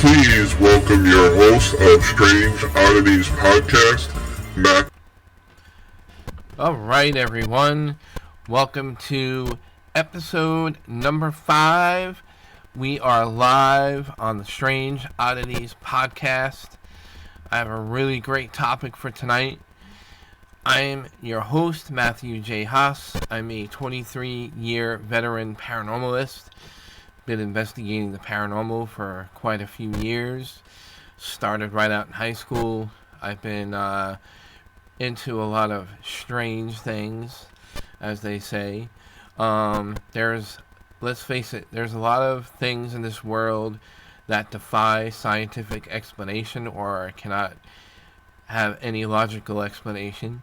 Please welcome your host of Strange Oddities Podcast, Matt. Alright, everyone. Welcome to episode number 5. We are live on the Strange Oddities Podcast. I have a really great topic for tonight. I'm your host, Matthew J. Haas. I'm a 23-year veteran paranormalist. Been investigating the paranormal for quite a few years. Started right out in high school. I've been into a lot of strange things, as they say. Let's face it, there's a lot of things in this world that defy scientific explanation or cannot have any logical explanation.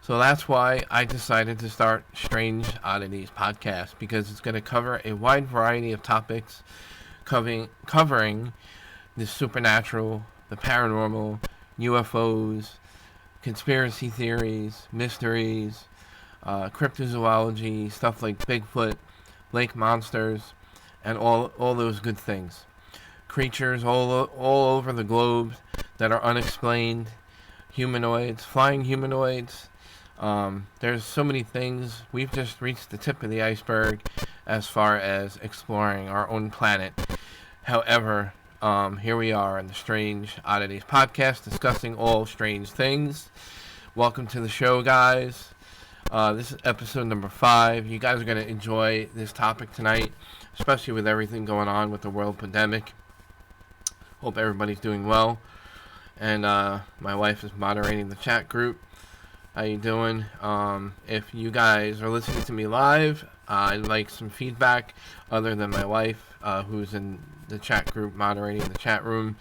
So that's why I decided to start Strange Oddities Podcast, because it's going to cover a wide variety of topics covering the supernatural, the paranormal, UFOs, conspiracy theories, mysteries, cryptozoology, stuff like Bigfoot, lake monsters, and all those good things. Creatures all over the globe that are unexplained, humanoids, flying humanoids. There's so many things. We've just reached the tip of the iceberg as far as exploring our own planet. However, here we are in the Strange Oddities Podcast discussing all strange things. Welcome to the show, guys. This is episode number 5. You guys are going to enjoy this topic tonight, especially with everything going on with the world pandemic. Hope everybody's doing well. And my wife is moderating the chat group. How you doing? If you guys are listening to me live, I'd like some feedback other than my wife, who's in the chat group moderating the chat room,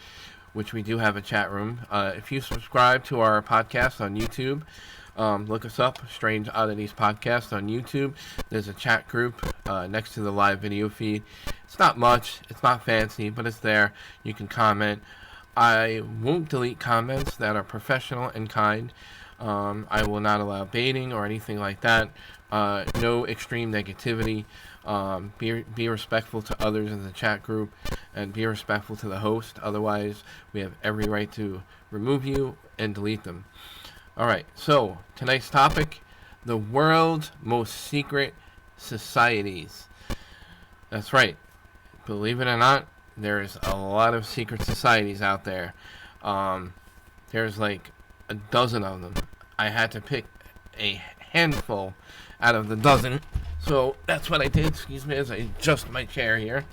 which we do have a chat room. If you subscribe to our podcast on YouTube, look us up, Strange Oddities Podcast on YouTube. There's a chat group next to the live video feed. It's not much, it's not fancy, but it's there. You can comment. I won't delete comments that are professional and kind. I will not allow baiting or anything like that. No extreme negativity. Be respectful to others in the chat group and be respectful to the host. Otherwise, we have every right to remove you and delete them. Alright, so tonight's topic, the world's most secret societies. That's right. Believe it or not, there's a lot of secret societies out there. There's like a dozen of them. I had to pick a handful out of the dozen, so that's what I did. Excuse me as I adjust my chair here.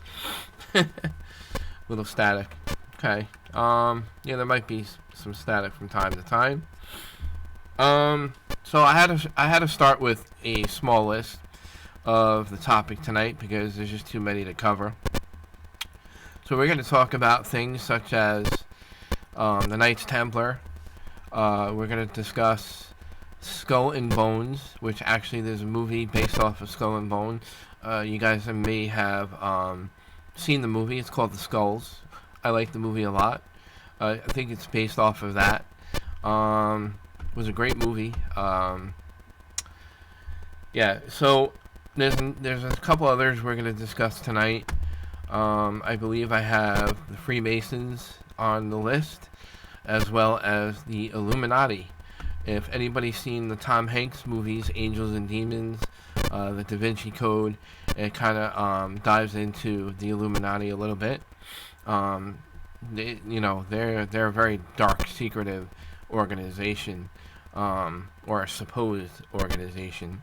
Little static. Okay. Yeah, there might be some static from time to time. So I had to start with a small list of the topic tonight because there's just too many to cover. So we're going to talk about things such as the Knights Templar. We're going to discuss Skull and Bones, which actually there's a movie based off of Skull and Bone. You guys may have seen the movie. It's called The Skulls. I like the movie a lot. I think it's based off of that. It was a great movie. Yeah, so there's a couple others we're going to discuss tonight. I believe I have the Freemasons on the list, as well as the Illuminati. If anybody's seen the Tom Hanks movies, Angels and Demons, the Da Vinci Code, it kind of dives into the Illuminati a little bit. They're a very dark, secretive organization, or a supposed organization.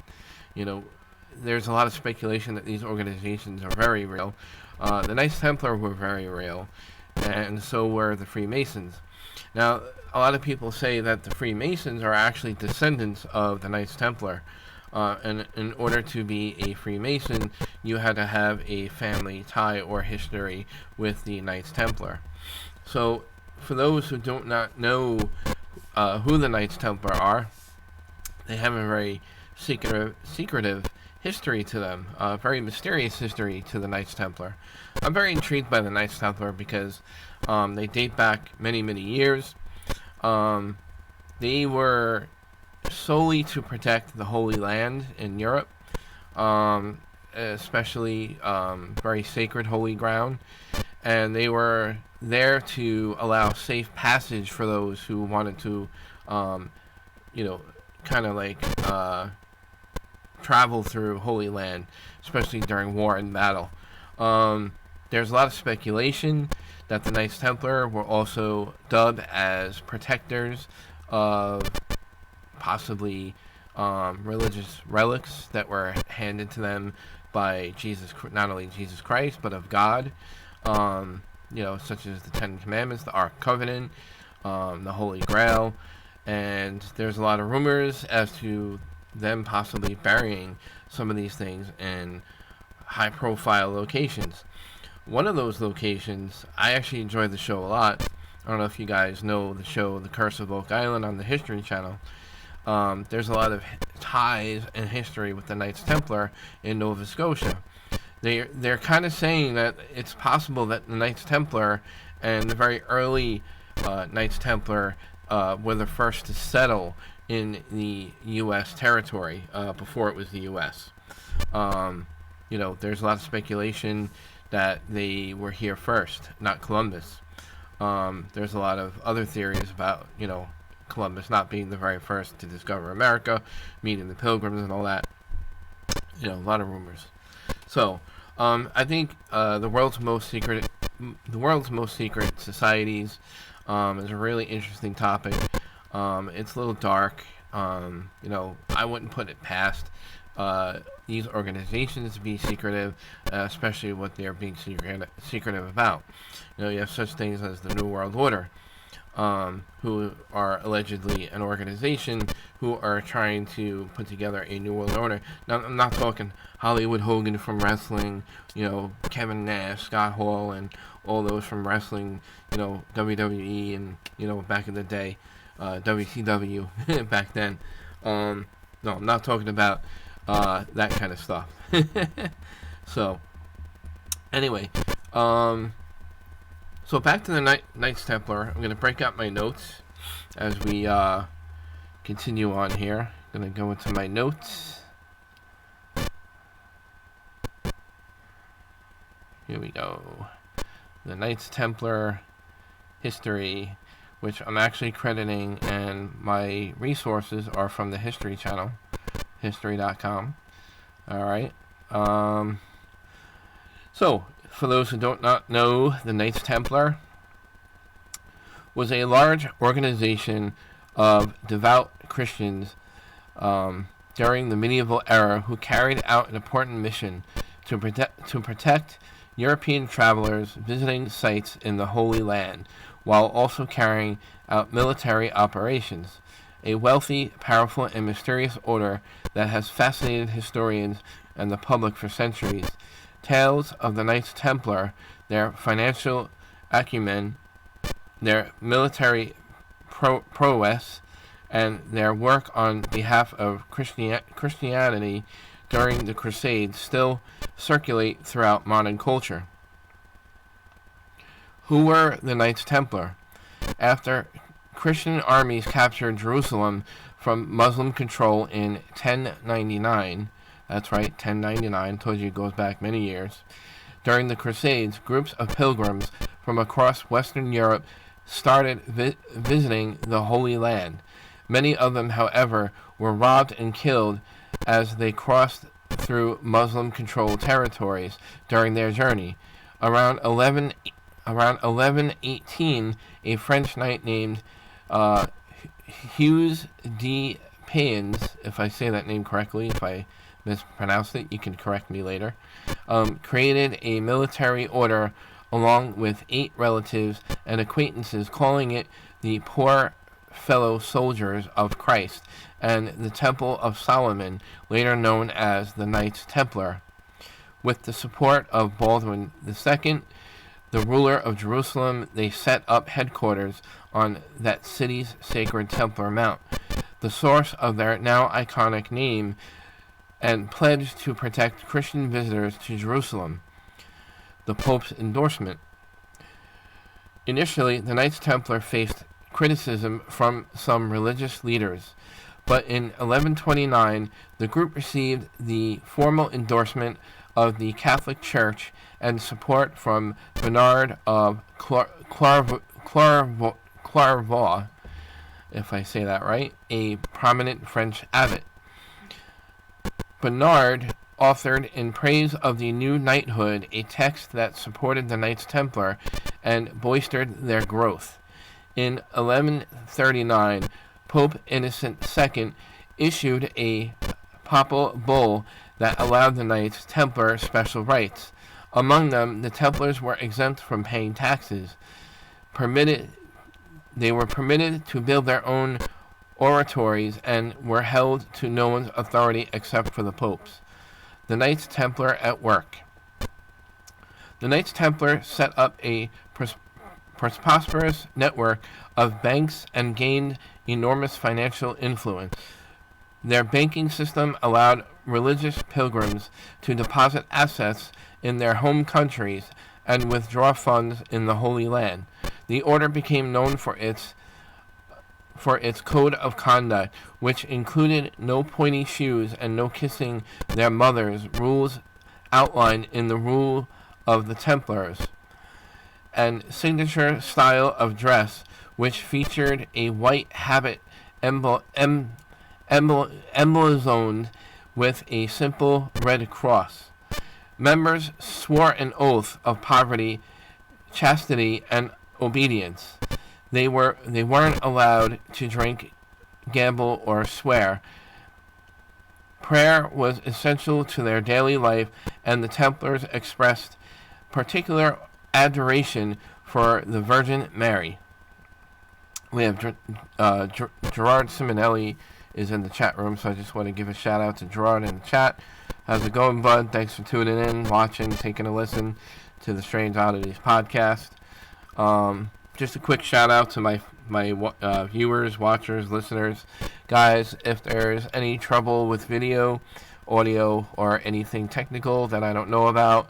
There's a lot of speculation that these organizations are very real. The Knights Templar were very real, and so were the Freemasons. Now, a lot of people say that the Freemasons are actually descendants of the Knights Templar. And in order to be a Freemason, you had to have a family tie or history with the Knights Templar. So, for those who do not know who the Knights Templar are, they have a very secretive history to them, a very mysterious history to the Knights Templar. I'm very intrigued by the Knights Templar because they date back many, many years. They were solely to protect the Holy Land in Europe, especially very sacred holy ground. and they were there to allow safe passage for those who wanted to, kind of like travel through Holy Land, especially during war and battle. There's a lot of speculation that the Knights Templar were also dubbed as protectors of possibly religious relics that were handed to them by Jesus, not only Jesus Christ, but of God, such as the Ten Commandments, the Ark Covenant, the Holy Grail, and there's a lot of rumors as to them possibly burying some of these things in high-profile locations. One of those locations, I actually enjoyed the show a lot. I don't know if you guys know the show The Curse of Oak Island on the History Channel. There's a lot of ties and history with the Knights Templar in Nova Scotia. They're kind of saying that it's possible that the Knights Templar and the very early Knights Templar were the first to settle in the U.S. territory before it was the U.S. There's a lot of speculation that they were here first, not Columbus. There's a lot of other theories about, Columbus not being the very first to discover America, meeting the Pilgrims and all that. A lot of rumors. So, I think the world's most secret societies is a really interesting topic. It's a little dark. I wouldn't put it past these organizations to be secretive, especially what they're being secretive about. You have such things as the New World Order, who are allegedly an organization who are trying to put together a New World Order. Now, I'm not talking Hollywood Hogan from wrestling, Kevin Nash, Scott Hall, and all those from wrestling, WWE and, back in the day, WCW back then. No, I'm not talking about that kind of stuff. So, anyway, so back to the Knights Templar. I'm going to break out my notes as we continue on here. I'm going to go into my notes. Here we go. The Knights Templar history, which I'm actually crediting, and my resources are from the History Channel, history.com. Alright. So, for those who don't not know, the Knights Templar was a large organization of devout Christians during the medieval era who carried out an important mission to protect European travelers visiting sites in the Holy Land, while also carrying out military operations. A wealthy, powerful, and mysterious order that has fascinated historians and the public for centuries. Tales of the Knights Templar, their financial acumen, their military prowess, and their work on behalf of Christianity during the Crusades still circulate throughout modern culture. Who were the Knights Templar? After Christian armies captured Jerusalem from Muslim control in 1099, that's right, 1099, told you it goes back many years. During the Crusades, groups of pilgrims from across Western Europe started visiting the Holy Land. Many of them, however, were robbed and killed as they crossed through Muslim-controlled territories during their journey. Around 1118, a French knight named Hugues de Payens, if I say that name correctly, if I mispronounced it, you can correct me later, created a military order along with 8 relatives and acquaintances, calling it the Poor Fellow Soldiers of Christ and the Temple of Solomon, later known as the Knights Templar. With the support of Baldwin II, the ruler of Jerusalem, they set up headquarters on that city's sacred Templar Mount, the source of their now iconic name, and pledged to protect Christian visitors to Jerusalem. The Pope's endorsement. Initially, the Knights Templar faced criticism from some religious leaders, but in 1129, the group received the formal endorsement of the Catholic Church and support from Bernard of Clairvaux, if I say that right, a prominent French abbot. Bernard authored in praise of the new knighthood a text that supported the Knights Templar and bolstered their growth. In 1139, Pope Innocent II issued a papal bull that allowed the Knights Templar special rights. Among them, the Templars were exempt from paying taxes. They were permitted to build their own oratories and were held to no one's authority except for the Pope's. The Knights Templar at work. The Knights Templar set up a prosperous network of banks and gained enormous financial influence. Their banking system allowed religious pilgrims to deposit assets in their home countries and withdraw funds in the Holy Land. The order became known for its code of conduct, which included no pointy shoes and no kissing their mothers, rules outlined in the Rule of the Templars, and signature style of dress, which featured a white habit emblazoned with a simple red cross. Members swore an oath of poverty, chastity, and obedience. They weren't allowed to drink, gamble, or swear. Prayer was essential to their daily life, and the Templars expressed particular adoration for the Virgin Mary. We have Gerard Simonelli is in the chat room, so I just want to give a shout out to Gerard in the chat. How's it going, bud? Thanks for tuning in, watching, taking a listen to the Strange Oddities Podcast. Just a quick shout out to my viewers, watchers, listeners. Guys, if there's any trouble with video, audio, or anything technical that I don't know about,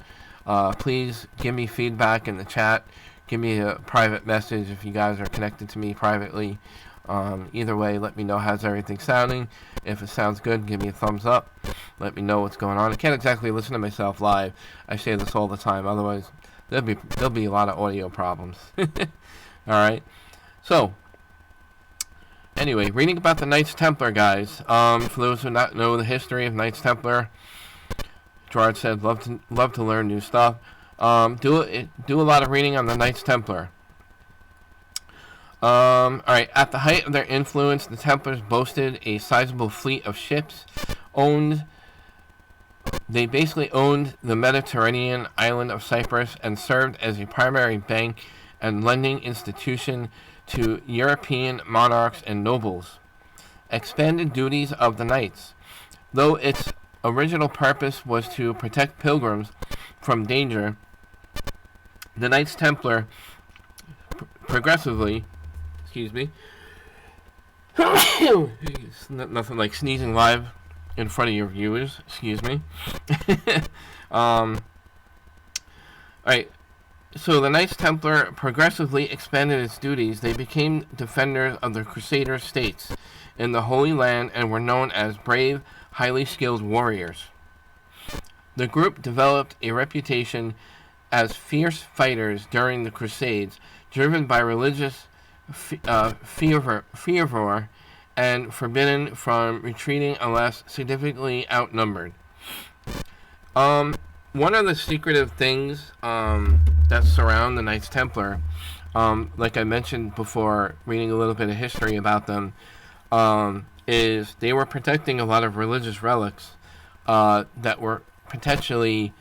please give me feedback in the chat. Give me a private message if you guys are connected to me privately. Either way, let me know how's everything sounding. If it sounds good, give me a thumbs up. Let me know what's going on. I can't exactly listen to myself live. I say this all the time. Otherwise, there'll be a lot of audio problems. All right. So, anyway, reading about the Knights Templar, guys. For those who not know the history of Knights Templar, Gerard said, love to learn new stuff. Do a lot of reading on the Knights Templar. Alright, at the height of their influence, the Templars boasted a sizable fleet of ships. They basically owned the Mediterranean island of Cyprus and served as a primary bank and lending institution to European monarchs and nobles. Expanded duties of the Knights. Though its original purpose was to protect pilgrims from danger, the Knights Templar progressively, it's nothing like sneezing live in front of your viewers, Alright, so the Knights Templar progressively expanded its duties. They became defenders of the Crusader states in the Holy Land and were known as brave, highly skilled warriors. The group developed a reputation as fierce fighters during the Crusades, driven by religious fervor and forbidden from retreating unless significantly outnumbered. One of the secretive things that surround the Knights Templar, like I mentioned before, reading a little bit of history about them, is they were protecting a lot of religious relics that were potentially,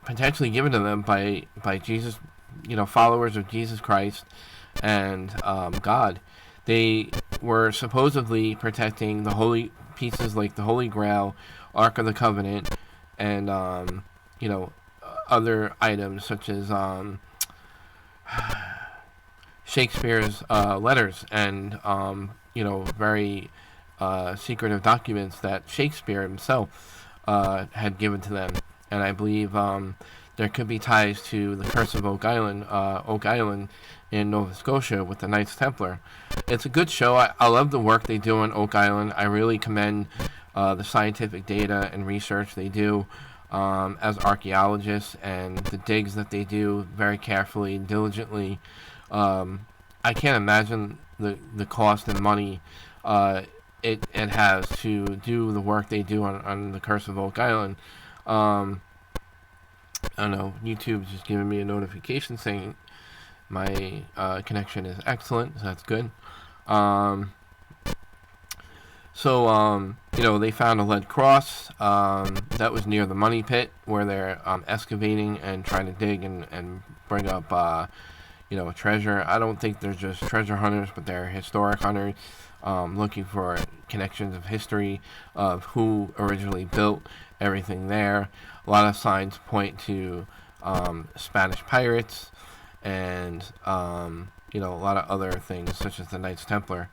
potentially given to them by Jesus, followers of Jesus Christ and God. They were supposedly protecting the holy pieces like the Holy Grail, Ark of the Covenant, and other items such as Shakespeare's letters and very secretive documents that Shakespeare himself had given to them. And I believe there could be ties to the Curse of Oak Island in Nova Scotia with the Knights Templar. It's a good show. I love the work they do on Oak Island. I really commend the scientific data and research they do as archaeologists, and the digs that they do very carefully and diligently. I can't imagine the cost and money it has to do the work they do on the Curse of Oak Island. I don't know, YouTube's just giving me a notification saying my connection is excellent, so that's good. They found a lead cross that was near the money pit where they're excavating and trying to dig and bring up, a treasure. I don't think they're just treasure hunters, but they're historic hunters looking for connections of history of who originally built everything there. A lot of signs point to Spanish pirates and, a lot of other things such as the Knights Templar.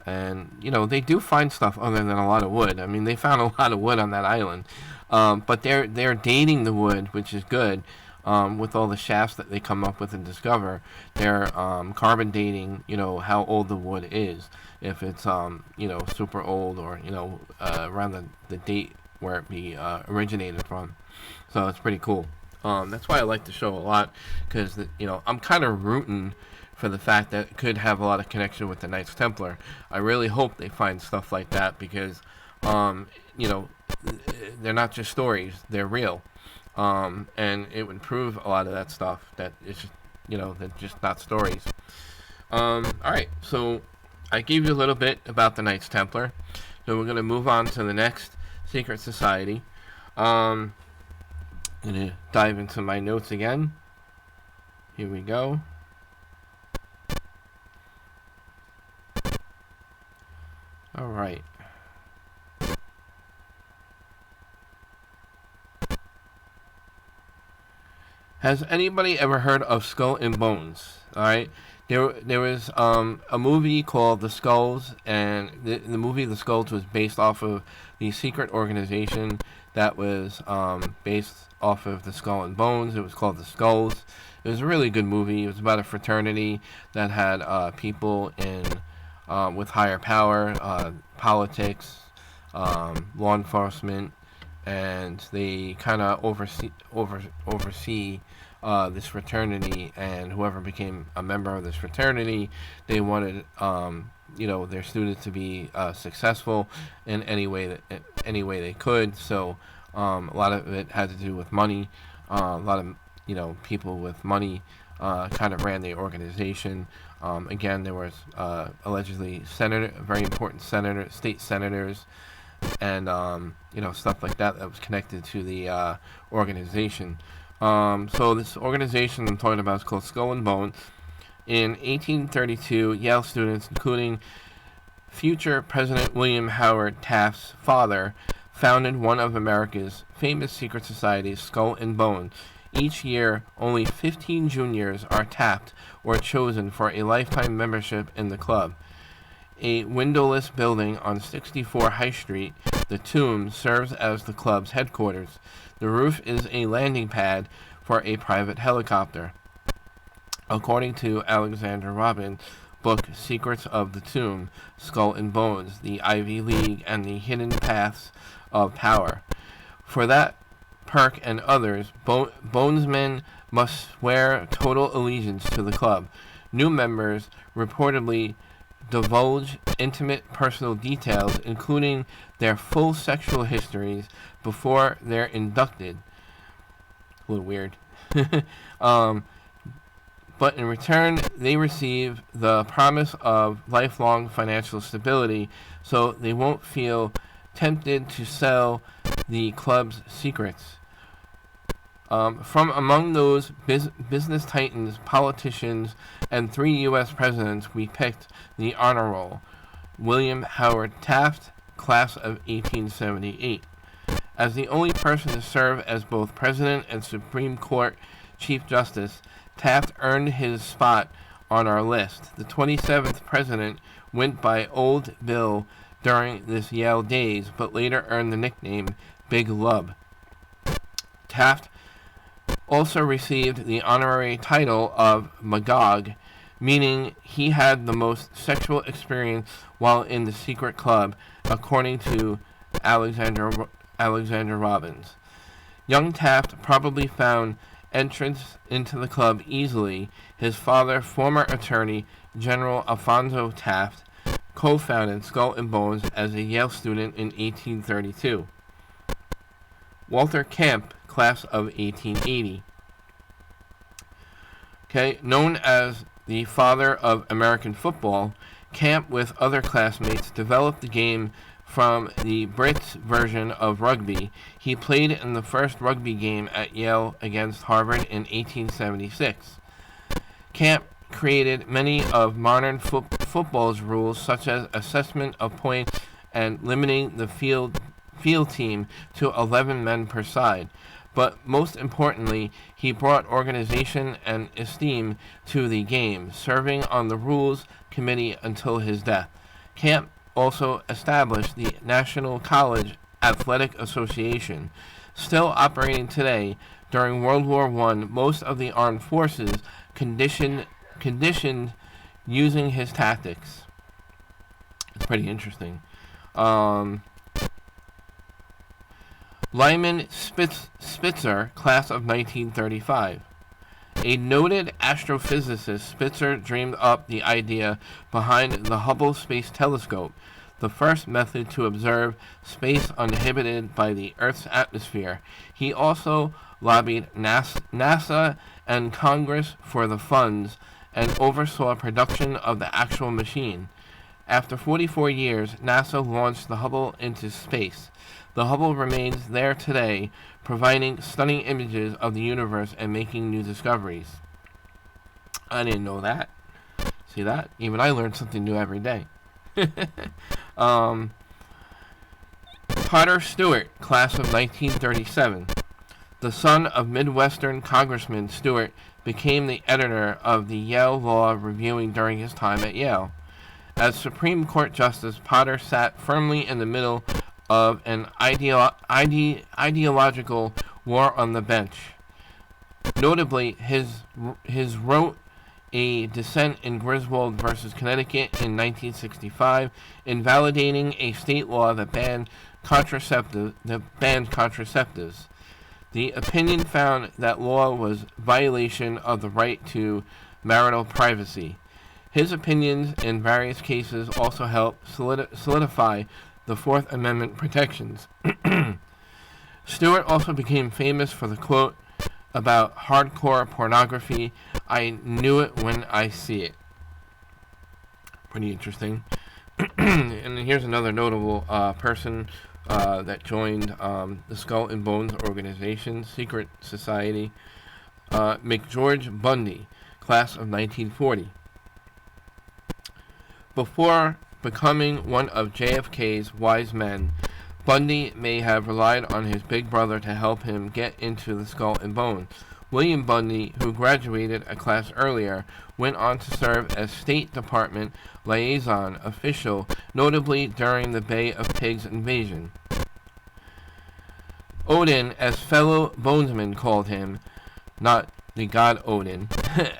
And, they do find stuff other than a lot of wood. I mean, they found a lot of wood on that island. But they're dating the wood, which is good. With all the shafts that they come up with and discover, they're carbon dating, how old the wood is. If it's, super old or, around the date where it originated from. So it's pretty cool. That's why I like the show a lot, because, I'm kind of rooting for the fact that it could have a lot of connection with the Knights Templar. I really hope they find stuff like that because, they're not just stories, they're real. And it would prove a lot of that stuff that it's just, they're just not stories. Alright, so I gave you a little bit about the Knights Templar. So we're going to move on to the next secret society. I'm going to dive into my notes again. Here we go. Alright. Has anybody ever heard of Skull and Bones? Alright. There was a movie called The Skulls, and the movie The Skulls was based off of the secret organization that was based off of the Skull and Bones. It was called The Skulls. It was a really good movie. It was about a fraternity that had people in with higher power, politics, law enforcement, and they kind of oversee this fraternity, and whoever became a member of this fraternity, they wanted their students to be successful in any way they could. So a lot of it had to do with money. A lot of people with money kind of ran the organization. Again, there was allegedly very important state senators, and stuff like that was connected to the organization. So this organization I'm talking about is called Skull and Bones. In 1832, Yale students, including future President William Howard Taft's father, founded one of America's famous secret societies, Skull and Bones. Each year, only 15 juniors are tapped or chosen for a lifetime membership in the club. A windowless building on 64 High Street, the Tomb, serves as the club's headquarters. The roof is a landing pad for a private helicopter. According to Alexander Robin's book, Secrets of the Tomb, Skull and Bones, the Ivy League, and the Hidden Paths of Power. For that perk and others, Bonesmen must swear total allegiance to the club. New members reportedly divulge intimate personal details, including their full sexual histories, before they're inducted. A little weird. But in return, they receive the promise of lifelong financial stability, so they won't feel tempted to sell the club's secrets. From among those business titans, politicians, and 3 U.S. presidents, we picked the honor roll. William Howard Taft, class of 1878. As the only person to serve as both President and Supreme Court Chief Justice, Taft earned his spot on our list. The 27th president went by Old Bill during this Yale days, but later earned the nickname Big Lub. Taft also received the honorary title of Magog, meaning he had the most sexual experience while in the secret club, according to Alexander Robbins. Young Taft probably found entrance into the club easily. His father, former attorney General Alphonso Taft, co-founded Skull and Bones as a Yale student in 1832. Walter Camp, class of 1880. Known as the father of American football, Camp with other classmates developed the game from the Brits' version of rugby. He played in the first rugby game at Yale against Harvard in 1876. Camp created many of modern football's rules, such as assessment of points and limiting the field team to 11 men per side. But most importantly, he brought organization and esteem to the game, serving on the Rules Committee until his death. Camp also established the National College Athletic Association, still operating today. During World War I, most of the armed forces conditioned using his tactics. It's pretty interesting. Lyman Spitzer, class of 1935. A noted astrophysicist, Spitzer dreamed up the idea behind the Hubble Space Telescope, the first method to observe space uninhibited by the Earth's atmosphere. He also lobbied NASA and Congress for the funds and oversaw production of the actual machine. After 44 years, NASA launched the Hubble into space. The Hubble remains there today, providing stunning images of the universe and making new discoveries. I didn't know that. See that? Even I learn something new every day. Potter Stewart, class of 1937. The son of Midwestern Congressman Stewart became the editor of the Yale Law Reviewing during his time at Yale. As Supreme Court Justice, Potter sat firmly in the middle of an ideological war on the bench. Notably, his wrote a dissent in Griswold versus Connecticut in 1965, invalidating a state law that banned contraceptives. The opinion found that law was violation of the right to marital privacy. His opinions in various cases also helped solidify the Fourth Amendment protections. Stewart also became famous for the quote about hardcore pornography, "I knew it when I see it." Pretty interesting. And here's another notable person that joined the Skull and Bones organization, secret society. McGeorge Bundy, class of 1940. Before becoming one of JFK's wise men, Bundy may have relied on his big brother to help him get into the Skull and Bones. William Bundy, who graduated a class earlier, went on to serve as State Department liaison official, notably during the Bay of Pigs invasion. Odin, as fellow bonesmen called him, not the god Odin,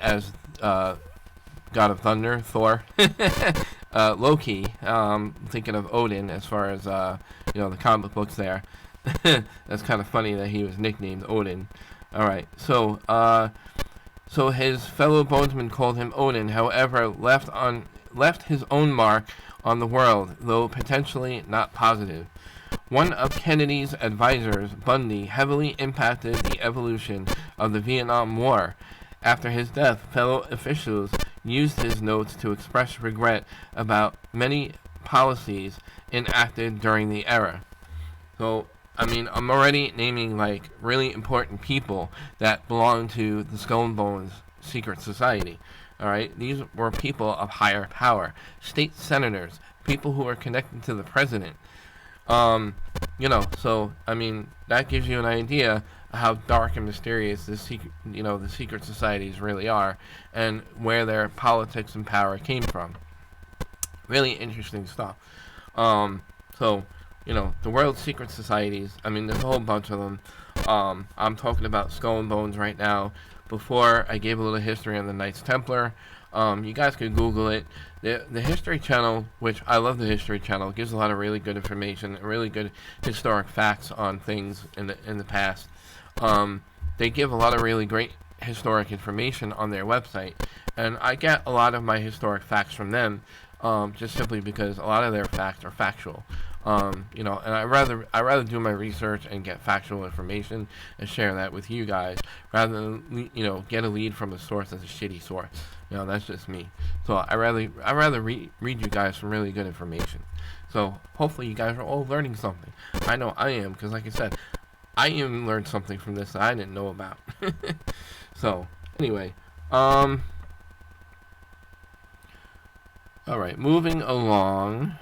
as God of Thunder, Thor. Loki, thinking of Odin as far as, the comic books there. That's kind of funny that he was nicknamed Odin. Alright, so his fellow bonesmen called him Odin, however, left his own mark on the world, though potentially not positive. One of Kennedy's advisors, Bundy, heavily impacted the evolution of the Vietnam War. After his death, fellow officials used his notes to express regret about many policies enacted during the era. So, I'm already naming, really important people that belong to the Skull and Bones secret society. Alright? These were people of higher power. State senators, people who are connected to the president. That gives you an idea of how dark and mysterious the secret societies really are, and where their politics and power came from. Really interesting stuff. The world's secret societies, there's a whole bunch of them. I'm talking about Skull and Bones right now. Before, I gave a little history on the Knights Templar. You guys can Google it. The History Channel, which I love the History Channel, gives a lot of really good information and really good historic facts on things in the past. They give a lot of really great historic information on their website, and I get a lot of my historic facts from them, just simply because a lot of their facts are factual. And I rather do my research and get factual information and share that with you guys rather than get a lead from a source that's a shitty source. That's just me. So I rather read you guys some really good information. So hopefully you guys are all learning something. I know I am, because like I said, I even learned something from this that I didn't know about. So anyway, all right, moving along.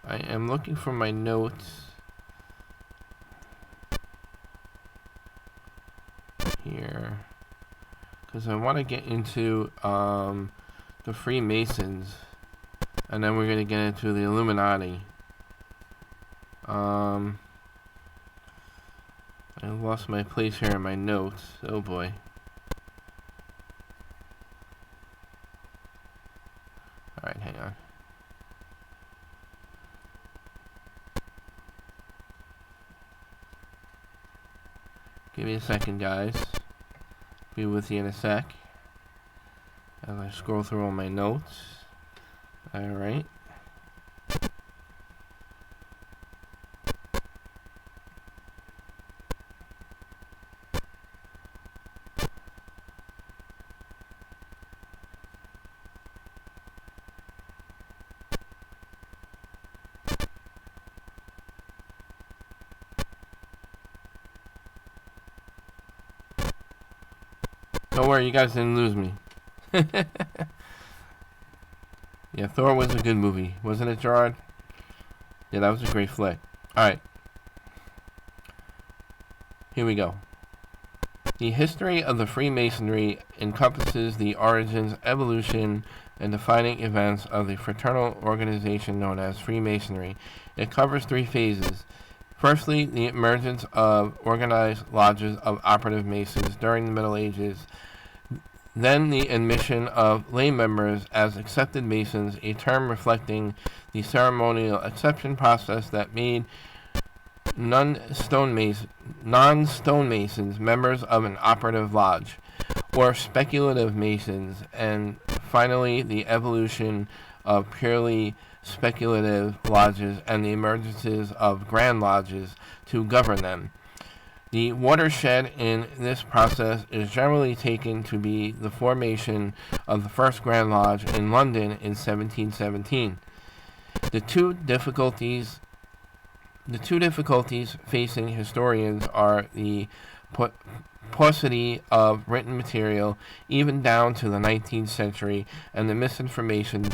I am looking for my notes here because I want to get into the Freemasons, and then we're going to get into the Illuminati. I lost my place here in my notes. Oh boy. Alright, hang on. Give me a second, guys. Be with you in a sec. As I scroll through all my notes. Alright. Don't worry, you guys didn't lose me. Yeah, Thor was a good movie, wasn't it, Gerard? Yeah, that was a great flick. Alright. Here we go. The history of the Freemasonry encompasses the origins, evolution, and defining events of the fraternal organization known as Freemasonry. It covers 3 phases. Firstly, the emergence of organized lodges of operative Masons during the Middle Ages. Then the admission of lay members as accepted Masons, a term reflecting the ceremonial acceptance process that made non-stonemasons members of an operative lodge, or speculative Masons, and finally the evolution of purely speculative lodges and the emergences of grand lodges to govern them. The watershed in this process is generally taken to be the formation of the first Grand Lodge in London in 1717. The two difficulties facing historians are the paucity of written material, even down to the 19th century, and the misinformation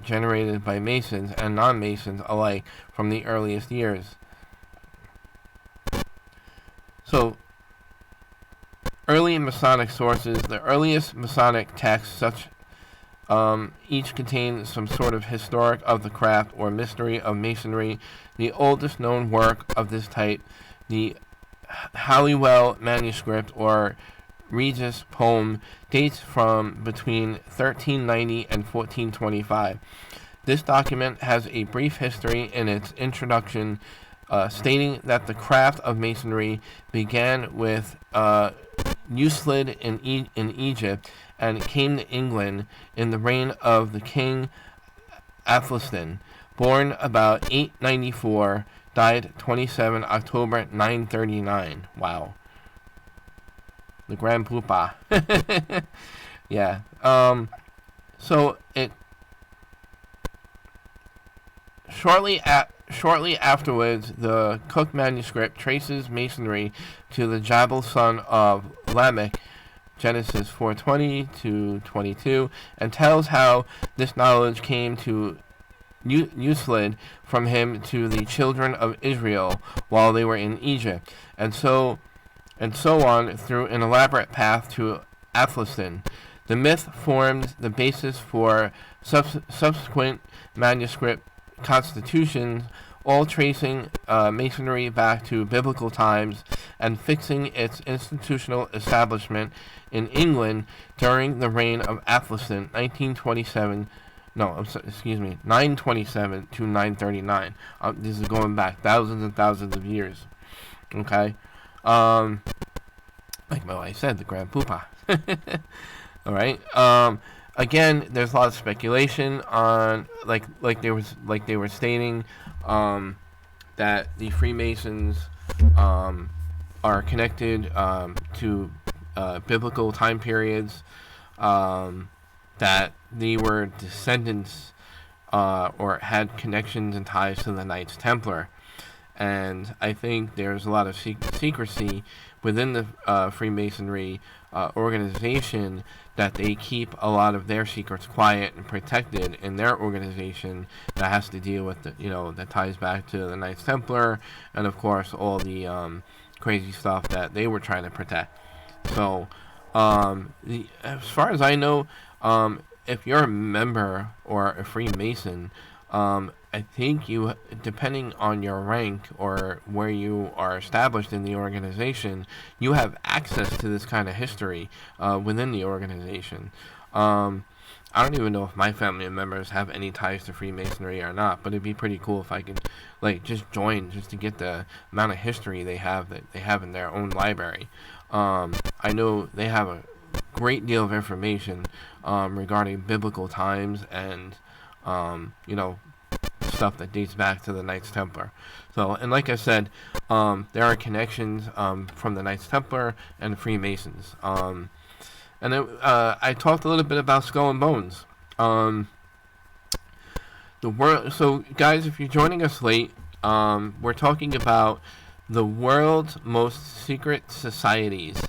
generated by Masons and non-Masons alike from the earliest years. So, early Masonic sources, the earliest Masonic texts, each contain some sort of historic of the craft or mystery of Masonry. The oldest known work of this type, the Halliwell manuscript or Regis poem, dates from between 1390 and 1425. This document has a brief history in its introduction, stating that the craft of Masonry began with Euclid in Egypt and came to England in the reign of the King Athelstan, born about 894, died 27 October 939. Wow. The Grand Poopah. Yeah. So it shortly afterwards, the Cook manuscript traces Masonry to the Jabal son of Lamech, Genesis 4:20 to 22, and tells how this knowledge came to Euclid from him to the children of Israel while they were in Egypt, and so on through an elaborate path to Athelstan. The myth formed the basis for subsequent manuscript constitutions, all tracing Masonry back to biblical times and fixing its institutional establishment in England during the reign of Athelstan, 927 to 939. This is going back thousands and thousands of years. Okay? Like my wife said, the Grand Poopah. Alright? Again, there's a lot of speculation on, like they were stating, that the Freemasons are connected to biblical time periods, that they were descendants or had connections and ties to the Knights Templar. And I think there's a lot of secrecy within the Freemasonry organization, that they keep a lot of their secrets quiet and protected in their organization, that has to deal with that ties back to the Knights Templar, and of course all the crazy stuff that they were trying to protect. So as far as I know, if you're a member or a Freemason, I think you, depending on your rank or where you are established in the organization, you have access to this kind of history within the organization. I don't even know if my family members have any ties to Freemasonry or not, but it'd be pretty cool if I could, just join, just to get the amount of history they have in their own library. I know they have a great deal of information regarding biblical times and stuff that dates back to the Knights Templar. So, and like I said, there are connections from the Knights Templar and the Freemasons. And I talked a little bit about Skull and Bones. So, guys, if you're joining us late, we're talking about the world's most secret societies.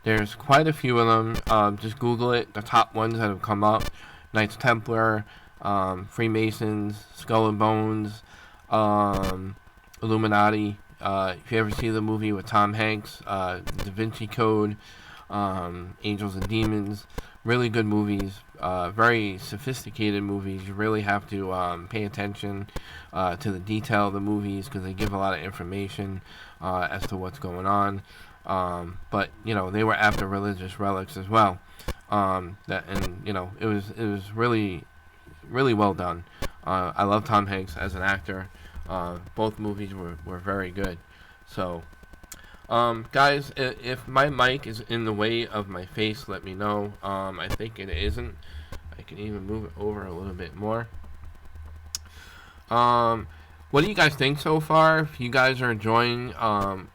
There's quite a few of them. Just Google it. The top ones that have come up: Knights Templar, Freemasons, Skull and Bones, Illuminati. If you ever see the movie with Tom Hanks, Da Vinci Code, Angels and Demons, really good movies, very sophisticated movies. You really have to pay attention to the detail of the movies, because they give a lot of information as to what's going on. But they were after religious relics as well. It was really well done. I love Tom Hanks as an actor. Both movies were very good. So, guys, if my mic is in the way of my face, let me know. I think it isn't. I can even move it over a little bit more. What do you guys think so far? If you guys are enjoying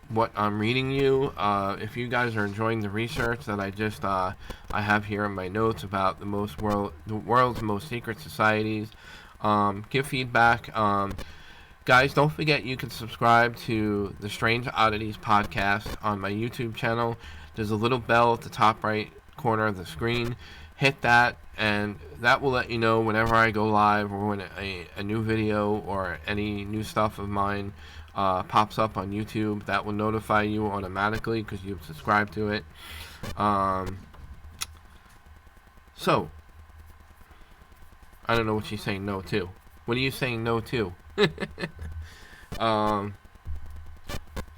what I'm reading you, if you guys are enjoying the research that I have here in my notes about the world's most secret societies, give feedback. Guys, don't forget you can subscribe to the Strange Oddities Podcast on my YouTube channel. There's a little bell at the top right corner of the screen. Hit that, and that will let you know whenever I go live, or when a new video or any new stuff of mine pops up on YouTube. That will notify you automatically because you've subscribed to it. So, I don't know what she's saying no to. What are you saying no to?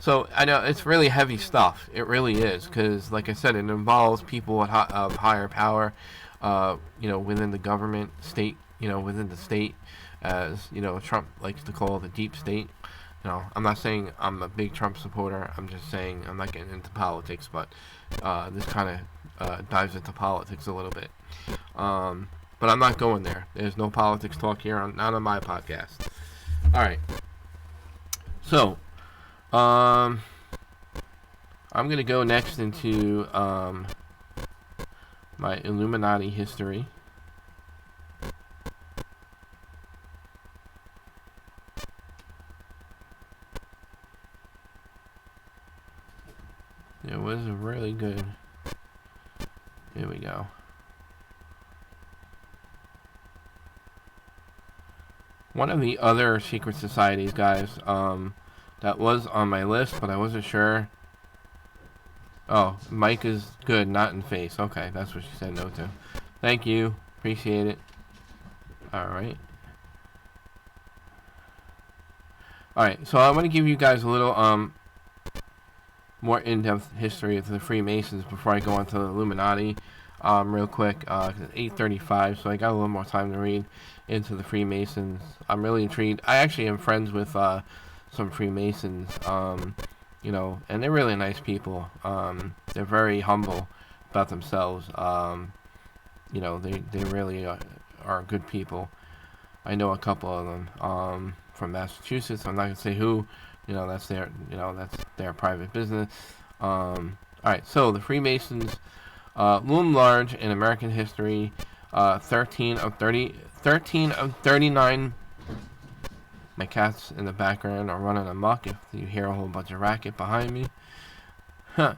So, I know it's really heavy stuff. It really is, because, like I said, it involves people of higher power, within the government, state, within the state, as, Trump likes to call the deep state. I'm not saying I'm a big Trump supporter. I'm just saying I'm not getting into politics, but this kind of dives into politics a little bit. But I'm not going there. There's no politics talk here, not on my podcast. All right. So, I'm going to go next into my Illuminati history. It was a really good... Here we go. One of the other secret societies, guys, that was on my list, but I wasn't sure. Oh, mic is good, not in face. Okay, that's what she said no to. Thank you. Appreciate it. Alright. Alright, so I'm going to give you guys a little more in-depth history of the Freemasons before I go on to the Illuminati real quick. It's 8:35, so I got a little more time to read into the Freemasons. I'm really intrigued. I actually am friends with some Freemasons, you know, and they're really nice people. They're very humble about themselves. You know, they really are good people. I know a couple of them from Massachusetts. I'm not gonna say who. You know, that's their private business. All right, so the Freemasons loom large in American history. 13 of 39. My cats in the background are running amok. If you hear a whole bunch of racket behind me, huh?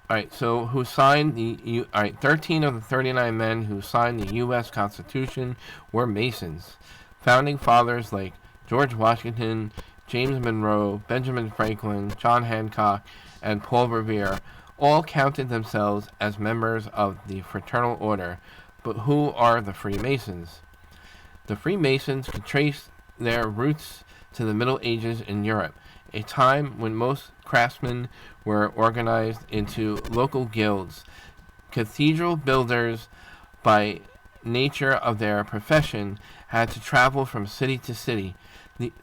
Alright, so who signed the 13 of the 39 men who signed the U.S. Constitution were Masons. Founding fathers like George Washington, James Monroe, Benjamin Franklin, John Hancock, and Paul Revere all counted themselves as members of the fraternal order. But who are the Freemasons? The Freemasons could trace their roots to the Middle Ages in Europe, a time when most craftsmen were organized into local guilds. Cathedral builders, by nature of their profession, had to travel from city to city.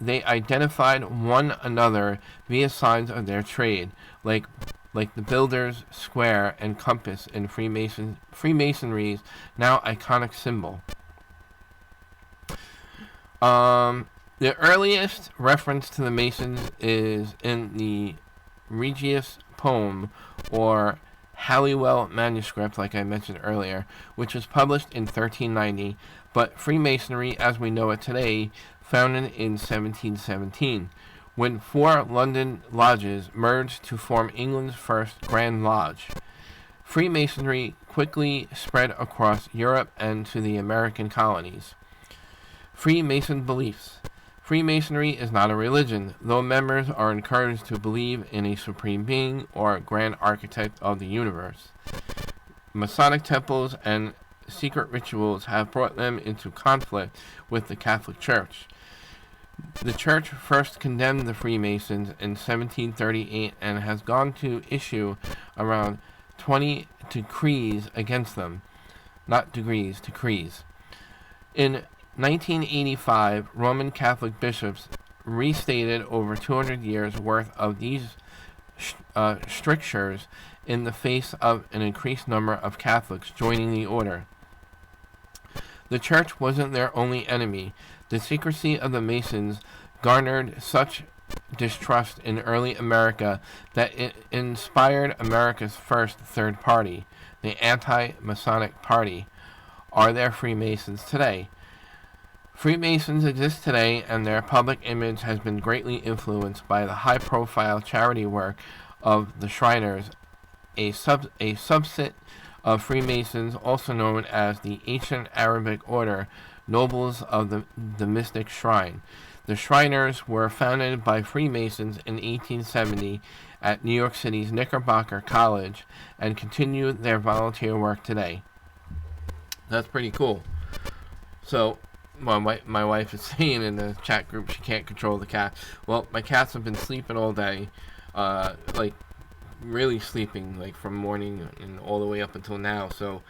They identified one another via signs of their trade, like the builder's square and compass in Freemasonry's now iconic symbol. The earliest reference to the Masons is in the Regius poem, or Halliwell manuscript, like I mentioned earlier, which was published in 1390, but Freemasonry, as we know it today, founded in 1717, when 4 London lodges merged to form England's first Grand Lodge. Freemasonry quickly spread across Europe and to the American colonies. Freemason beliefs. Freemasonry is not a religion, though members are encouraged to believe in a supreme being or grand architect of the universe. Masonic temples and secret rituals have brought them into conflict with the Catholic Church. The Church first condemned the Freemasons in 1738 and has gone to issue around 20 decrees against them. Not degrees, decrees. In 1985, Roman Catholic bishops restated over 200 years' worth of these strictures in the face of an increased number of Catholics joining the order. The Church wasn't their only enemy. The secrecy of the Masons garnered such distrust in early America that it inspired America's first third party, the Anti-Masonic Party. Are there Freemasons today? Freemasons exist today, and their public image has been greatly influenced by the high-profile charity work of the Shriners, a subset of Freemasons, also known as the Ancient Arabic Order, Nobles of the Mystic Shrine. The Shriners were founded by Freemasons in 1870 at New York City's Knickerbocker College and continue their volunteer work today. That's pretty cool. So, my wife is saying in the chat group she can't control the cat. Well, my cats have been sleeping all day, like really sleeping, like from morning and all the way up until now. So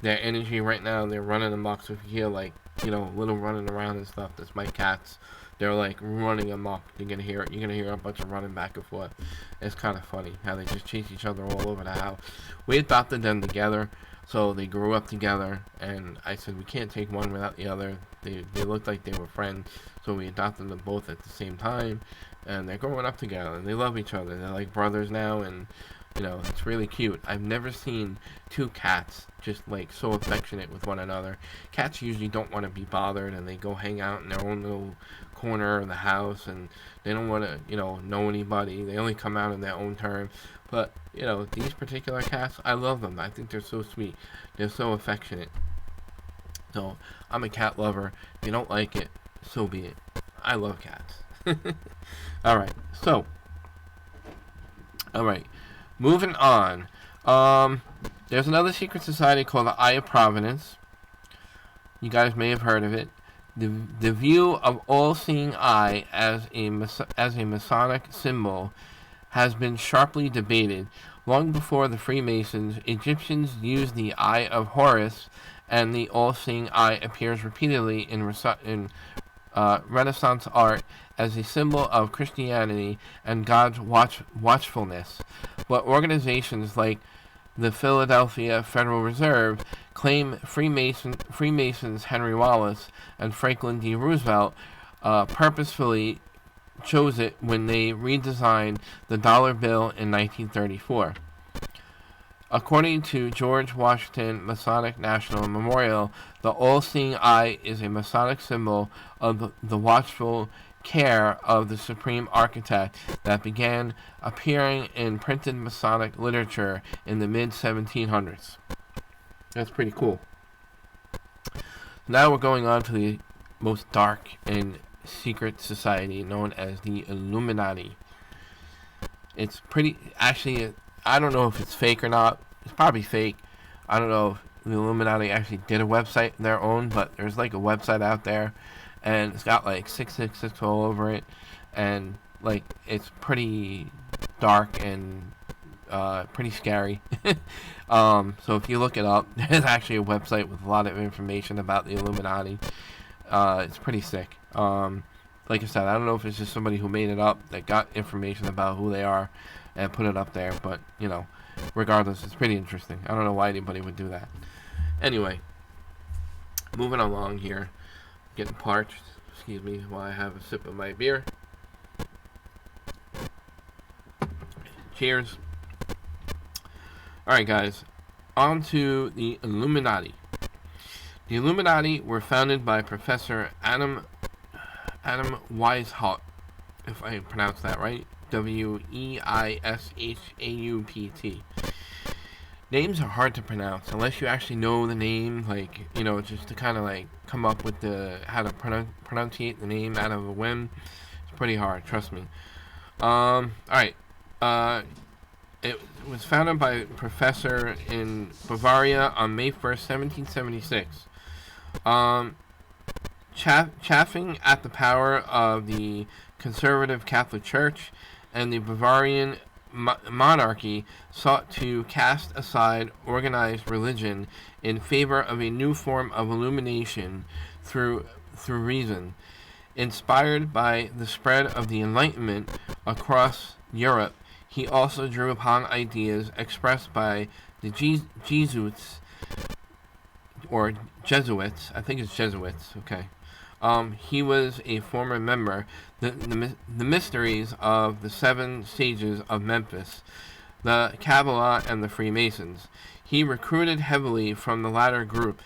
their energy right now, they're running amok. So if you hear like, you know, little running around and stuff, that's my cats. They're like running amok. You're gonna hear it. You're gonna hear a bunch of running back and forth. It's kind of funny how they just chase each other all over the house. We adopted them together, so they grew up together. And I said we can't take one without the other. They looked like they were friends, so we adopted them both at the same time. And they're growing up together. And they love each other. They're like brothers now, and you know, it's really cute. I've never seen two cats just like so affectionate with one another. Cats usually don't want to be bothered, and they go hang out in their own little corner of the house, and they don't want to, you know anybody. They only come out on their own terms. But, you know, these particular cats, I love them. I think they're so sweet. They're so affectionate. So, I'm a cat lover. If you don't like it, so be it. I love cats. Alright, so. Alright, moving on. There's another secret society called the Eye of Providence. You guys may have heard of it. The view of all-seeing eye as a Masonic symbol has been sharply debated. Long before the Freemasons, Egyptians used the Eye of Horus, and the all-seeing eye appears repeatedly in Renaissance art as a symbol of Christianity and God's watchfulness. But organizations like the Philadelphia Federal Reserve claim Freemasons Henry Wallace and Franklin D. Roosevelt purposefully chose it when they redesigned the dollar bill in 1934. According to George Washington Masonic National Memorial, the all-seeing eye is a Masonic symbol of the watchful care of the Supreme Architect that began appearing in printed Masonic literature in the mid-1700s. That's pretty cool. Now we're going on to the most dark and secret society known as the Illuminati. It's pretty, actually, I don't know if it's fake or not. It's probably fake. I don't know if the Illuminati actually did a website of their own, but there's like a website out there, and it's got like 666 all over it, and like it's pretty dark and pretty scary. So if you look it up, there's actually a website with a lot of information about the Illuminati. It's pretty sick. Like I said, I don't know if it's just somebody who made it up that got information about who they are and put it up there, but you know, regardless, it's pretty interesting. I don't know why anybody would do that. Anyway, moving along here, getting parched. Excuse me while I have a sip of my beer. Cheers. Alright guys, on to the Illuminati. The Illuminati were founded by Professor Adam Weishaupt, if I pronounce that right, Weishaupt. Names are hard to pronounce unless you actually know the name, like, you know, just to kind of like come up with how to pronunciate the name out of a whim. It's pretty hard, trust me. Alright, it was founded by a professor in Bavaria on May 1st, 1776. Chaffing at the power of the conservative Catholic Church and the Bavarian monarchy, sought to cast aside organized religion in favor of a new form of illumination through reason. Inspired by the spread of the Enlightenment across Europe, he also drew upon ideas expressed by the Jesuits, or Jesuits. I think it's Jesuits. Okay. He was a former member. The mysteries of the 7 sages of Memphis, the Kabbalah, and the Freemasons. He recruited heavily from the latter group,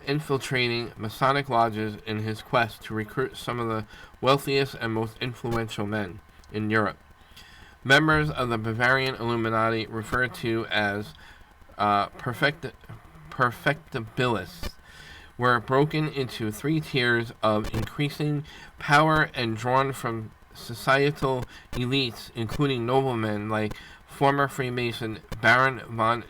infiltrating Masonic lodges in his quest to recruit some of the wealthiest and most influential men in Europe. Members of the Bavarian Illuminati, referred to as perfectibilists, were broken into 3 tiers of increasing power and drawn from societal elites, including noblemen like former Freemason Baron von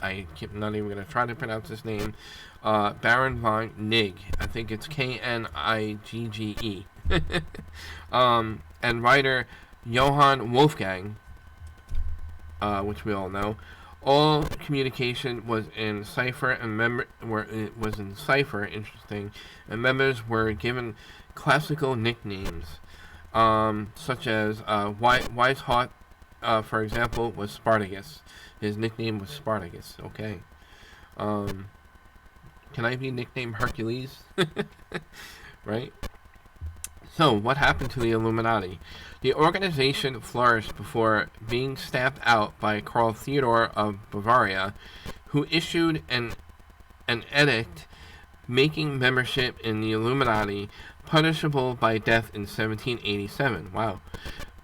I keep not even going to try to pronounce his name, Baron von Knigge. I think it's Knigge. And writer Johann Wolfgang, which we all know. All communication was in cipher, and interesting, and members were given classical nicknames, such as Weishaupt, for example, was Spartacus. His nickname was Spartacus. Okay. Can I be nicknamed Hercules? Right? So, what happened to the Illuminati? The organization flourished before being stamped out by Karl Theodor of Bavaria, who issued an edict making membership in the Illuminati punishable by death in 1787. Wow.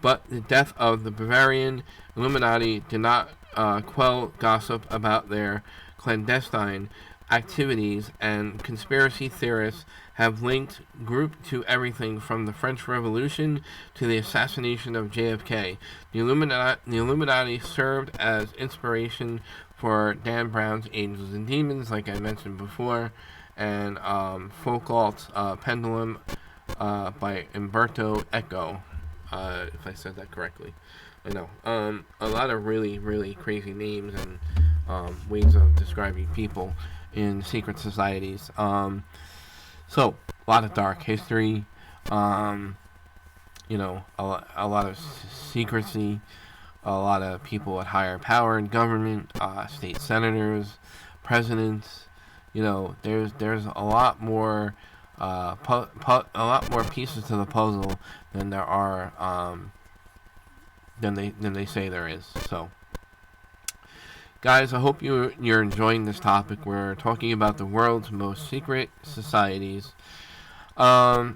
But the death of the Bavarian Illuminati did not quell gossip about their clandestine activities, and conspiracy theorists have linked group to everything from the French Revolution to the assassination of JFK. The Illuminati served as inspiration for Dan Brown's Angels and Demons, like I mentioned before, and Folk Alt Pendulum by Umberto Eco, if I said that correctly. I know. A lot of really, really crazy names and ways of describing people in secret societies. So, a lot of dark history, a lot of secrecy, a lot of people with higher power in government, state senators, presidents. There's a lot more, a lot more pieces to the puzzle than there are, than they say there is. So, guys, I hope you're enjoying this topic. We're talking about the world's most secret societies. I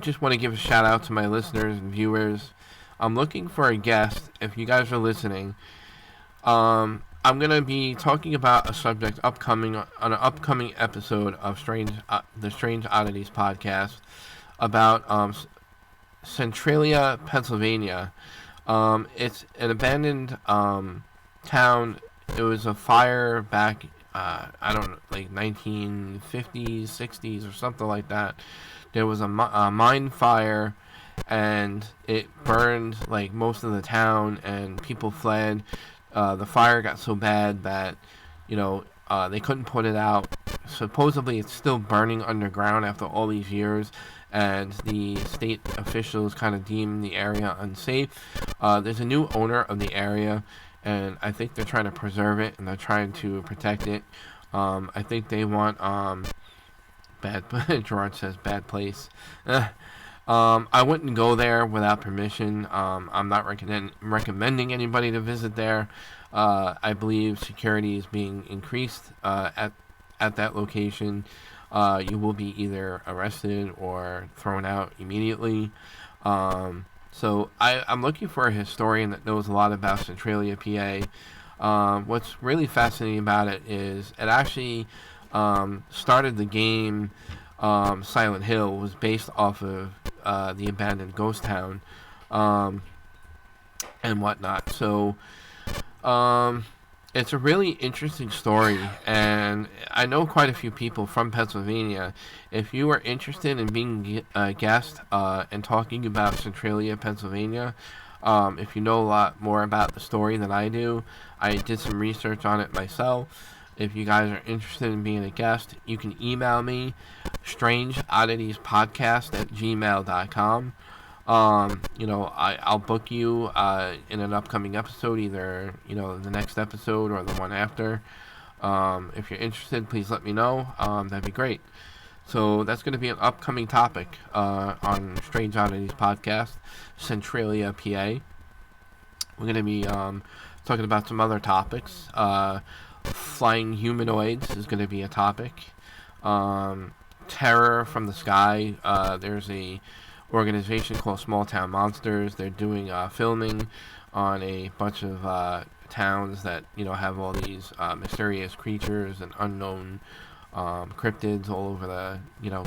just want to give a shout out to my listeners and viewers. I'm looking for a guest. If you guys are listening, I'm gonna be talking about a subject on an upcoming episode of the Strange Oddities Podcast about Centralia, Pennsylvania. It's an abandoned town. It was a fire back, I don't know, like 1950s, 60s, or something like that. There was a mine fire, and it burned like most of the town, and people fled. The fire got so bad that, they couldn't put it out. Supposedly, it's still burning underground after all these years, and the state officials kind of deemed the area unsafe. There's a new owner of the area, and I think they're trying to preserve it, and they're trying to protect it. I think they want, Gerard says bad place. I wouldn't go there without permission. I'm not recommending anybody to visit there. I believe security is being increased at that location. You will be either arrested or thrown out immediately. So I'm looking for a historian that knows a lot about Centralia, PA. What's really fascinating about it is it actually started the game. Silent Hill was based off of the abandoned ghost town and whatnot. So it's a really interesting story, and I know quite a few people from Pennsylvania. If you are interested in being a guest and talking about Centralia, Pennsylvania, if you know a lot more about the story than I do, I did some research on it myself. If you guys are interested in being a guest, you can email me, strangeodditiespodcast@gmail.com. I'll book you in an upcoming episode, either, the next episode or the one after. If you're interested, please let me know. That'd be great. So that's going to be an upcoming topic on Strange Oddities Podcast, Centralia, PA. We're going to be talking about some other topics. Flying humanoids is going to be a topic. Terror from the sky. There's a organization called Small Town Monsters. They're doing filming on a bunch of towns that have all these mysterious creatures and unknown cryptids all over the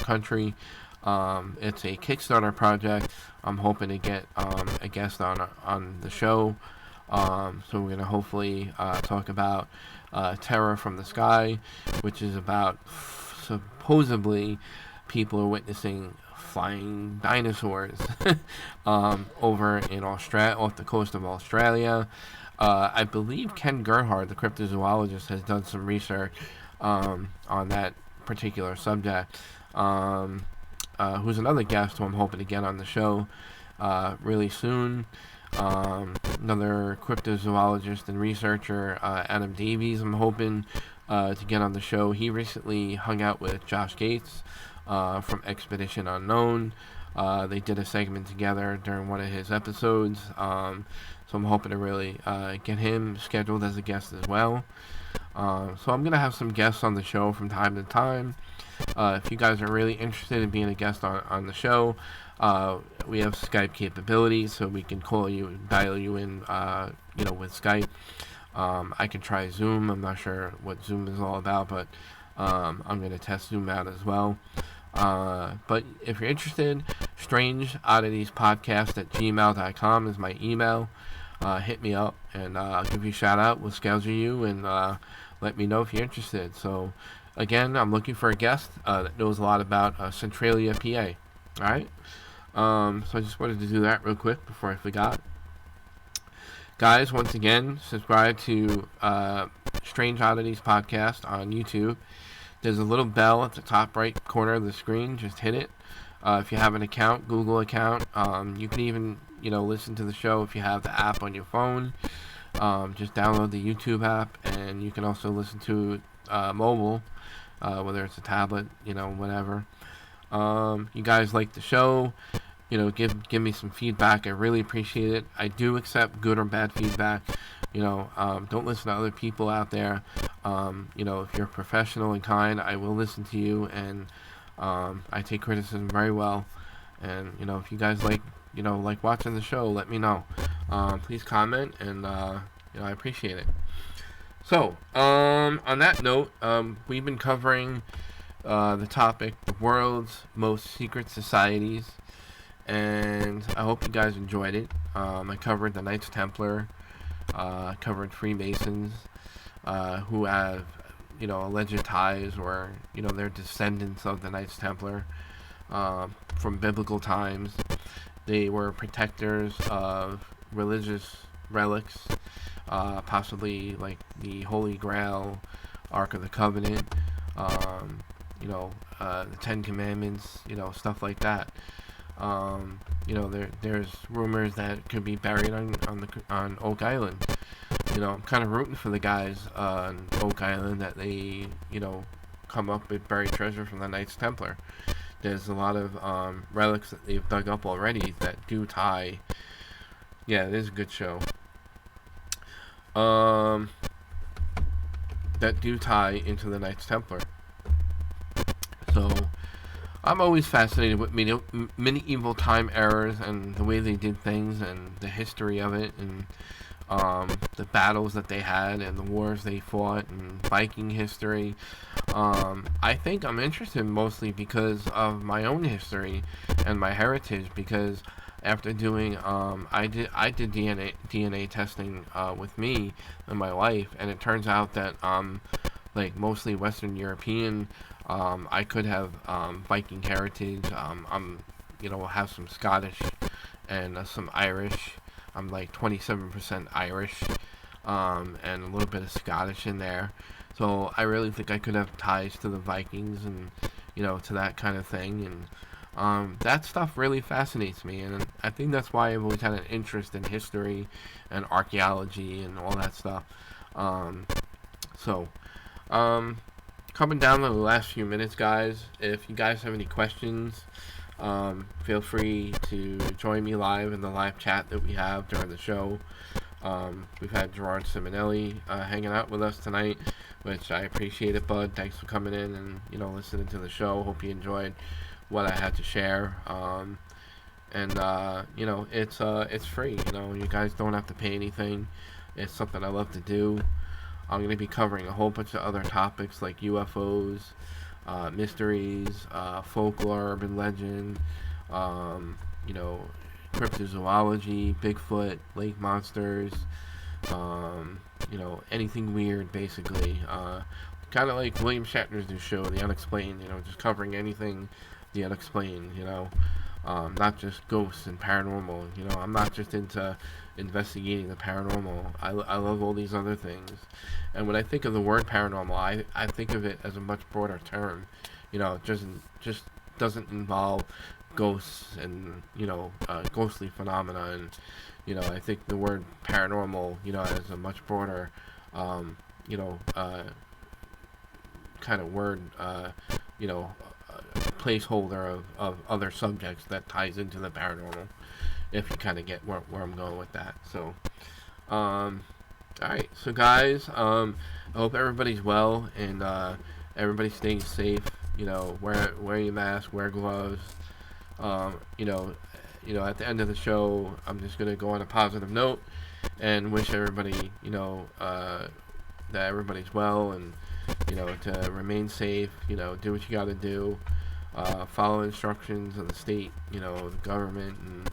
country. It's a Kickstarter project. I'm hoping to get a guest on the show. So we're gonna hopefully talk about Terror from the Sky, which is about supposedly people are witnessing flying dinosaurs over in Australia, off the coast of Australia. I believe Ken Gerhard, the cryptozoologist, has done some research on that particular subject. Who's another guest who I'm hoping to get on the show really soon. Another cryptozoologist and researcher, Adam Davies, I'm hoping to get on the show. He recently hung out with Josh Gates from Expedition Unknown. They did a segment together during one of his episodes, so I'm hoping to really get him scheduled as a guest as well. So I'm going to have some guests on the show from time to time. If you guys are really interested in being a guest on the show, we have Skype capabilities, so we can call you, dial you in, with Skype. I can try Zoom. I'm not sure what Zoom is all about, but I'm going to test Zoom out as well. But if you're interested, strangeodditiespodcast@gmail.com is my email. Hit me up, and I'll give you a shout out. We'll schedule you, and let me know if you're interested. So again, I'm looking for a guest that knows a lot about Centralia, PA. All right. So I just wanted to do that real quick before I forgot. Guys, once again, subscribe to Strange Oddities Podcast on YouTube. There's a little bell at the top right corner of the screen. Just hit it. If you have an account, Google account, you can even, listen to the show if you have the app on your phone. Just download the YouTube app, and you can also listen to mobile, whether it's a tablet, whatever. You guys like the show, give me some feedback. I really appreciate it. I do accept good or bad feedback. Don't listen to other people out there. If you're professional and kind, I will listen to you, and I take criticism very well. And if you guys like watching the show, let me know. Please comment, and I appreciate it. So on that note, we've been covering the topic, the world's most secret societies, and I hope you guys enjoyed it. I covered the Knights Templar, covered Freemasons, who have, alleged ties, or, they're descendants of the Knights Templar from biblical times. They were protectors of religious relics, possibly like the Holy Grail, Ark of the Covenant, the Ten Commandments, stuff like that. There's rumors that it could be buried on Oak Island. I'm kind of rooting for the guys on Oak Island that they, come up with buried treasure from the Knights Templar. There's a lot of relics that they've dug up already that do tie. Yeah, it is a good show. That do tie into the Knights Templar. So I'm always fascinated with medieval time errors and the way they did things and the history of it, and the battles that they had and the wars they fought and Viking history. I think I'm interested mostly because of my own history and my heritage, because after doing I did DNA testing with me and my wife, and it turns out that like mostly Western European. I could have Viking heritage. Have some Scottish and some Irish. I'm like 27% Irish, and a little bit of Scottish in there. So I really think I could have ties to the Vikings and, to that kind of thing. And that stuff really fascinates me. And I think that's why I've always had an interest in history and archaeology and all that stuff. Coming down to the last few minutes, guys, if you guys have any questions, feel free to join me live in the live chat that we have during the show. We've had Gerard Simonelli hanging out with us tonight, which I appreciate it, bud. Thanks for coming in and, listening to the show. Hope you enjoyed what I had to share. It's free. You guys don't have to pay anything. It's something I love to do. I'm going to be covering a whole bunch of other topics like UFOs, mysteries, folklore, urban legend, cryptozoology, Bigfoot, lake monsters, anything weird, basically. Kind of like William Shatner's new show, The Unexplained, just covering anything the unexplained, not just ghosts and paranormal. I'm not just into investigating the paranormal. I love all these other things. And when I think of the word paranormal, I think of it as a much broader term. It just doesn't involve ghosts and, ghostly phenomena. And, I think the word paranormal, as a much broader, kind of word, placeholder of other subjects that ties into the paranormal, if you kind of get where I'm going with that. So, alright, so guys, I hope everybody's well, and everybody's staying safe. Wear your mask, wear gloves. At the end of the show, I'm just going to go on a positive note and wish everybody, that everybody's well, and, to remain safe, do what you got to do. Follow instructions of the state, the government, and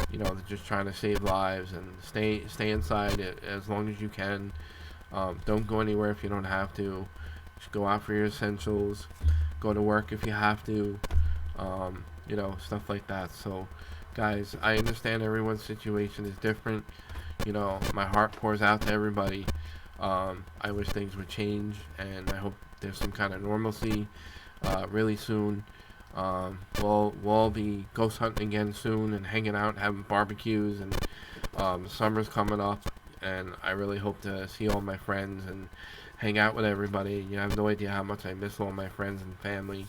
they're just trying to save lives, and stay inside as long as you can. Don't go anywhere if you don't have to. go out for your essentials, go to work if you have to, stuff like that. So, guys, I understand everyone's situation is different. My heart pours out to everybody. I wish things would change, and I hope there's some kind of normalcy really soon. We'll all be ghost hunting again soon and hanging out, having barbecues, and summer's coming up, and I really hope to see all my friends and hang out with everybody. I have no idea how much I miss all my friends and family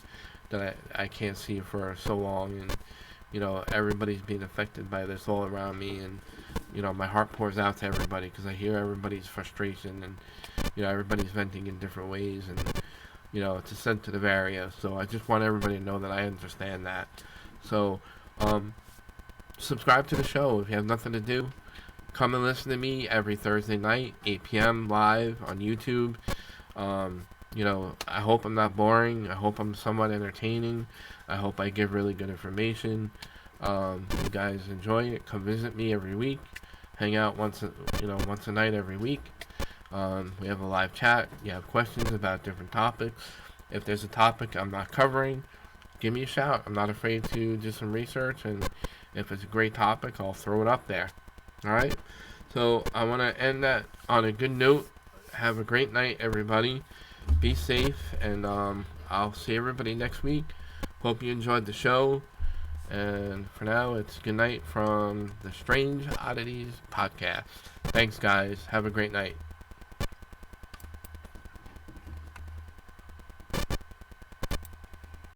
that I can't see for so long, and everybody's being affected by this all around me, and my heart pours out to everybody because I hear everybody's frustration, and everybody's venting in different ways, and it's a sensitive area. So I just want everybody to know that I understand that. So subscribe to the show if you have nothing to do. Come and listen to me every Thursday night, 8 p.m. live on YouTube. I hope I'm not boring. I hope I'm somewhat entertaining. I hope I give really good information. You guys enjoy it. Come visit me every week. Hang out once a night every week. We have a live chat. You have questions about different topics. If there's a topic I'm not covering, give me a shout. I'm not afraid to do some research, and if it's a great topic, I'll throw it up there. Alright? So I want to end that on a good note. Have a great night, everybody. Be safe, and I'll see everybody next week. Hope you enjoyed the show. And for now, it's good night from the Strange Oddities Podcast. Thanks, guys. Have a great night.